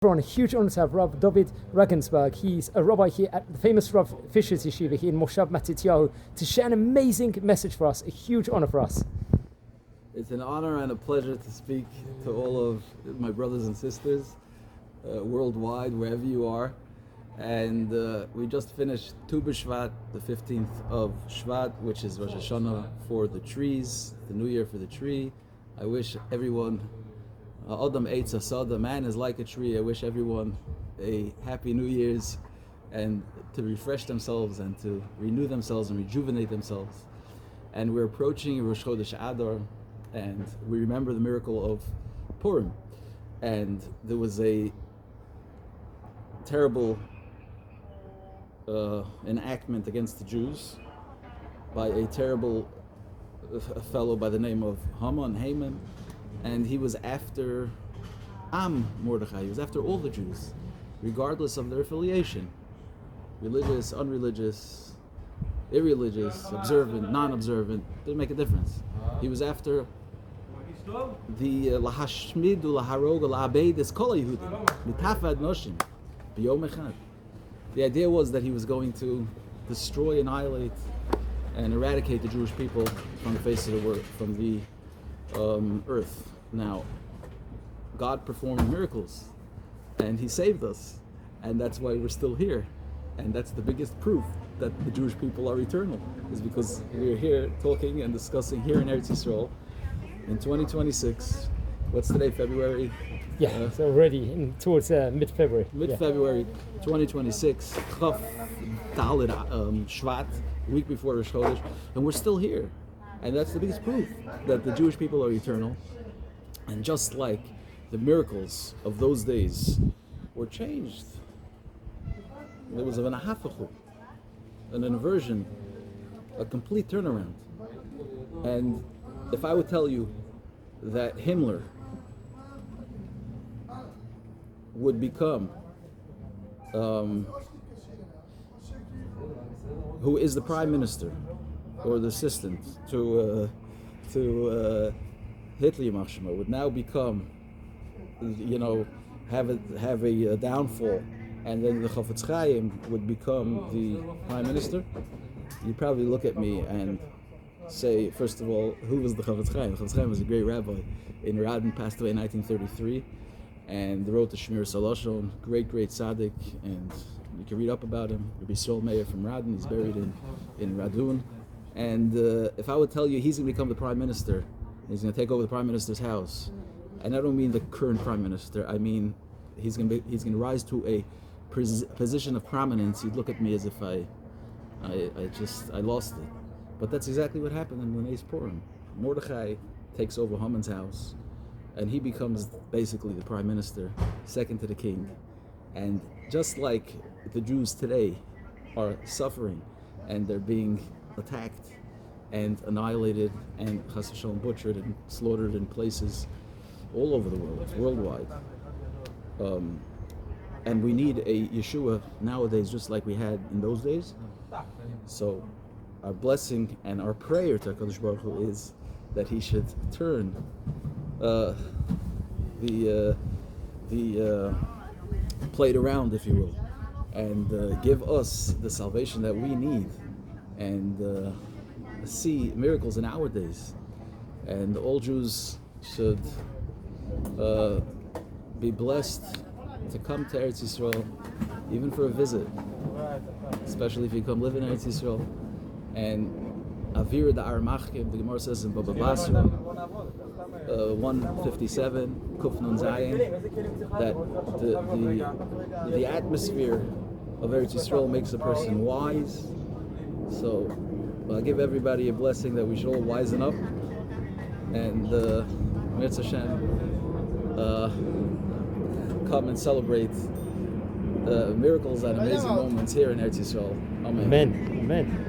On a huge honor to have Rabbi Dovid Ragensberg. He's a rabbi here at the famous Rabbi Fischers Yeshiva here in Moshav Matityahu to share an amazing message for us. A huge honor for us. It's an honor and a pleasure to speak to all of my brothers and sisters worldwide, wherever you are. And we just finished Tu B'Shvat, the 15th of Shvat, which is Rosh Hashanah for the trees, the New Year for the tree. I wish everyone Adam Eitz Asada, man is like a tree. I wish everyone a happy New Year's and to refresh themselves and to renew themselves and rejuvenate themselves. And we're approaching Rosh Chodesh Adar, and we remember the miracle of Purim. And there was a terrible enactment against the Jews by a terrible fellow by the name of Haman, and he was after Mordechai. He was after all the Jews, regardless of their affiliation, religious, unreligious, irreligious, observant, non-observant, didn't make a difference. He was after the lahashmid laharog la'abeid es kol haYehudim mitafad noshim b'yom echad. The idea was that he was going to destroy, annihilate, and eradicate the Jewish people from the face of the world, from the earth. Now, God performed miracles, and He saved us, and that's why we're still here. And that's the biggest proof that the Jewish people are eternal, is because we're here talking and discussing here in Eretz Yisrael in 2026. What's today, February? Yeah, it's already towards mid-February. Mid-February 2026, Chaf Daled Shvat, a week before Rosh Chodesh, and we're still here. And that's the biggest proof that the Jewish people are eternal. And just like the miracles of those days were changed, there was an ahafachu, an inversion, a complete turnaround. And if I would tell you that Himmler would become who is the prime minister or the assistant to Hitler Yamashima, would now become, have a downfall, and then the Chafetz Chaim would become the prime minister, you'd probably look at me and say, first of all, who was the Chafetz Chaim? The Chafetz Chaim was a great rabbi in Radin, passed away in 1933, and wrote the Shmir Salashon, great tzaddik, and you can read up about him. Rabbi Sol Meir from Radin, he's buried in Radun. And if I would tell you he's going to become the prime minister, he's going to take over the prime minister's house, and I don't mean the current prime minister, I mean he's going to rise to a position of prominence, you'd look at me as if I lost it. But that's exactly what happened in L'nei Purim. Mordechai takes over Haman's house, and he becomes basically the prime minister, second to the king. And just like the Jews today are suffering, and they're being attacked and annihilated and chas v'shalom butchered and slaughtered in places all over the world, worldwide. And we need a Yeshua nowadays just like we had in those days. So our blessing and our prayer to HaKadosh Baruch Hu is that He should turn the plate around, if you will, and give us the salvation that we need, and see miracles in our days. And all Jews should be blessed to come to Eretz Yisrael, even for a visit, especially if you come live in Eretz Yisrael. And Avir da Aramachkim, the Gemara says in Baba Basra 157, Kuf Nun Zayin, that the atmosphere of Eretz Yisrael makes a person wise. So I give everybody a blessing that we should all wisen up, and Mitzvah Hashem, come and celebrate miracles and amazing moments here in Eretz Yisrael. Amen. Amen. Amen.